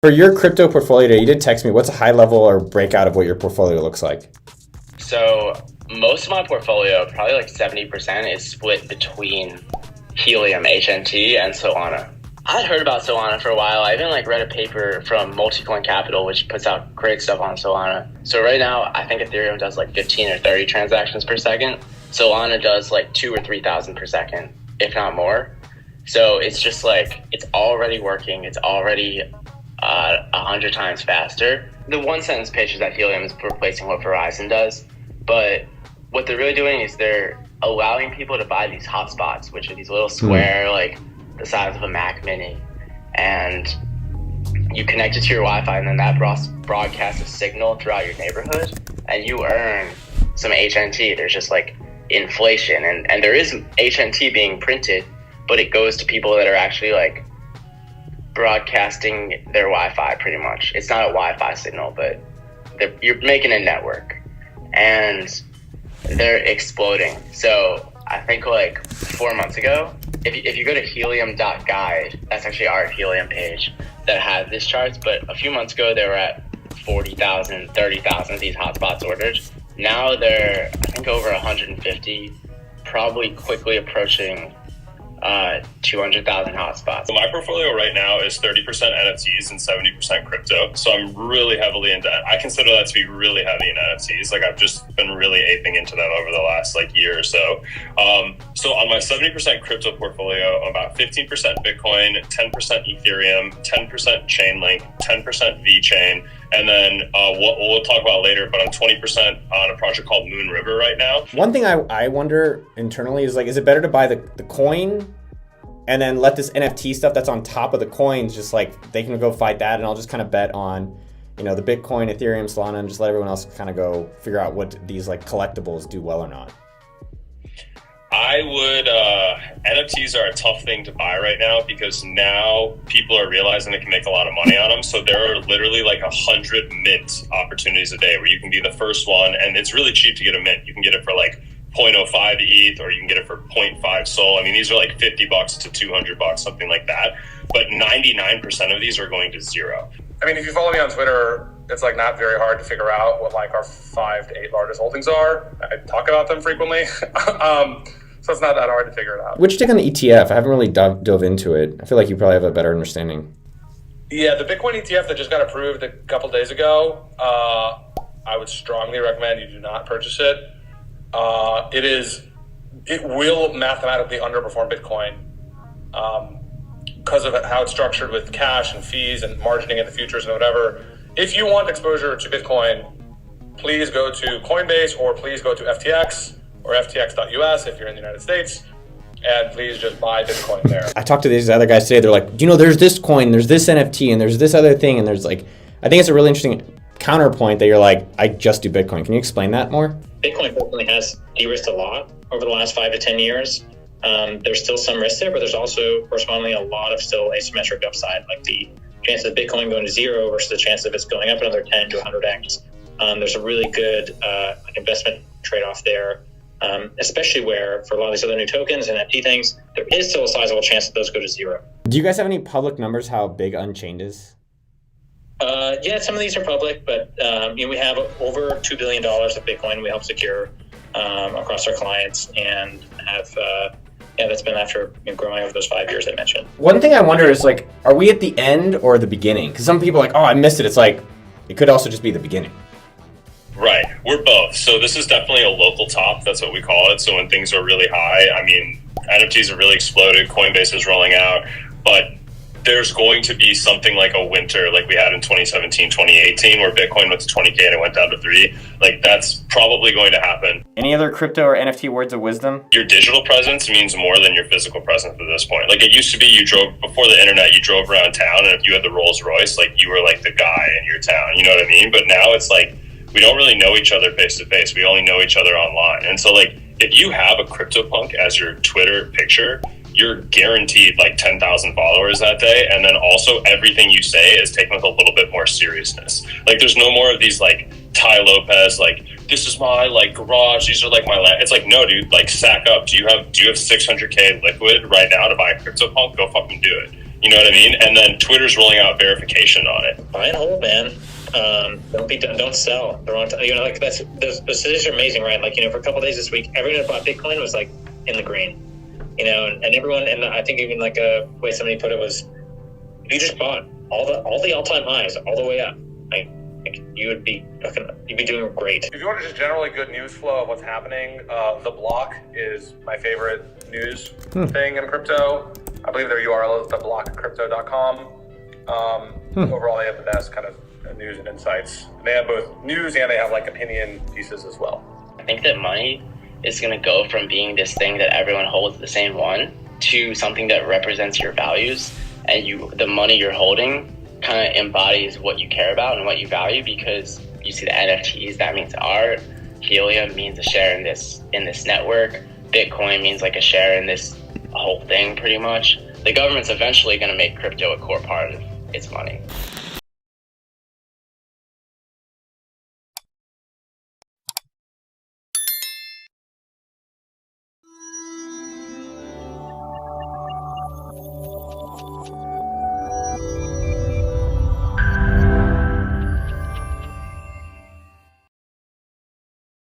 For your crypto portfolio today, you did text me. What's a high level or breakout of what your portfolio looks like? So most of my portfolio, probably like 70%, is split between Helium, HNT, and Solana. I'd heard about Solana for a while. I even read a paper from Multicoin Capital, which puts out great stuff on Solana. So right now, I think Ethereum does 15 or 30 transactions per second. Solana does 2,000 or 3,000 per second, if not more. So it's just it's already working. It's already 100 times faster. The one sentence pitch is that Helium is replacing what Verizon does. But what they're really doing is they're allowing people to buy these hotspots, which are these little square, the size of a Mac Mini. And you connect it to your Wi-Fi, and then that broadcasts a signal throughout your neighborhood, and you earn some HNT. There's just inflation, and there is HNT being printed, but it goes to people that are actually broadcasting their Wi-Fi pretty much. It's not a Wi-Fi signal, but you're making a network, and they're exploding. So I think 4 months ago, if you go to helium.guide, that's actually our Helium page that has these charts, but a few months ago they were at 40,000, 30,000 of these hotspots ordered. Now they're, I think, over 150, probably quickly approaching 200,000 hotspots. So my portfolio right now is 30% NFTs and 70% crypto. So I'm really heavily into that. I consider that to be really heavy in NFTs. I've just been really aping into them over the last year or so. So on my 70% crypto portfolio, about 15% Bitcoin, 10% Ethereum, 10% Chainlink, 10% VeChain, and then what we'll talk about later, but I'm 20% on a project called Moon River right now. One thing I wonder internally is is it better to buy the coin and then let this NFT stuff that's on top of the coins just they can go fight that, and I'll just kind of bet on the Bitcoin, Ethereum, Solana, and just let everyone else kind of go figure out what these collectibles do well or not? I would, NFTs are a tough thing to buy right now because now people are realizing they can make a lot of money on them. So there are literally 100 mint opportunities a day where you can be the first one, and it's really cheap to get a mint. You can get it for 0.05 ETH, or you can get it for 0.5 SOL. I mean, these are $50 to $200, something like that. But 99% of these are going to zero. I mean, if you follow me on Twitter, it's not very hard to figure out what our 5 to 8 largest holdings are. I talk about them frequently. So it's not that hard to figure it out. What'd you take on the ETF? I haven't really dove into it. I feel like you probably have a better understanding. Yeah, the Bitcoin ETF that just got approved a couple days ago, I would strongly recommend you do not purchase it. It will mathematically underperform Bitcoin because of how it's structured with cash and fees and margining in the futures and whatever. If you want exposure to Bitcoin, please go to Coinbase, or please go to FTX or FTX.us if you're in the United States, and please just buy Bitcoin there. I talked to these other guys today. They're like, there's this coin, there's this NFT, and there's this other thing, and there's I think it's a really interesting counterpoint that you're I just do Bitcoin. Can you explain that more? Bitcoin definitely has de-risked a lot over the last 5 to 10 years. There's still some risk there, but there's also correspondingly a lot of still asymmetric upside, the chance of Bitcoin going to zero versus the chance of it's going up another 10 to 100x. There's a really good investment trade-off there, especially where for a lot of these other new tokens and NFT things, there is still a sizable chance that those go to zero. Do you guys have any public numbers how big Unchained is? Yeah, some of these are public, but we have over $2 billion of Bitcoin we help secure across our clients, and have that's been after growing over those 5 years I mentioned. One thing I wonder is are we at the end or the beginning? Because some people are oh, I missed it. It's it could also just be the beginning. Right, we're both. So this is definitely a local top. That's what we call it. So when things are really high, I mean, NFTs have really exploded. Coinbase is rolling out, but there's going to be something like a winter like we had in 2017, 2018, where Bitcoin went to 20K and it went down to 3. That's probably going to happen. Any other crypto or NFT words of wisdom? Your digital presence means more than your physical presence at this point. It used to be before the internet, you drove around town, and if you had the Rolls Royce, you were the guy in your town, you know what I mean? But now it's we don't really know each other face to face. We only know each other online. And so if you have a CryptoPunk as your Twitter picture, you're guaranteed 10,000 followers that day. And then also everything you say is taken with a little bit more seriousness. There's no more of these Ty Lopez, this is my garage, these are my land. It's no, dude, sack up. Do you have 600K liquid right now to buy a CryptoPunk? Go fucking do it. You know what I mean? And then Twitter's rolling out verification on it. Buy and hold, man. Don't sell. Like the statistics are amazing, right? Like, for a couple of days this week, everyone that bought Bitcoin was like in the green, and everyone, and I think even like a way somebody put it was, if you just bought all the all-time highs all the way up, like you'd be doing great. If you want just generally good news flow of what's happening, the block is my favorite news thing in crypto. I believe their URL is theblockcrypto.com. Overall, they have the best kind of news and insights. They have both news and they have like opinion pieces as well. I think that money is going to go from being this thing that everyone holds the same one to something that represents your values, and the money you're holding kind of embodies what you care about and what you value, because you see the NFTs, that means art. Helium means a share in this network. Bitcoin means like a share in this whole thing, pretty much. The government's eventually going to make crypto a core part of its money.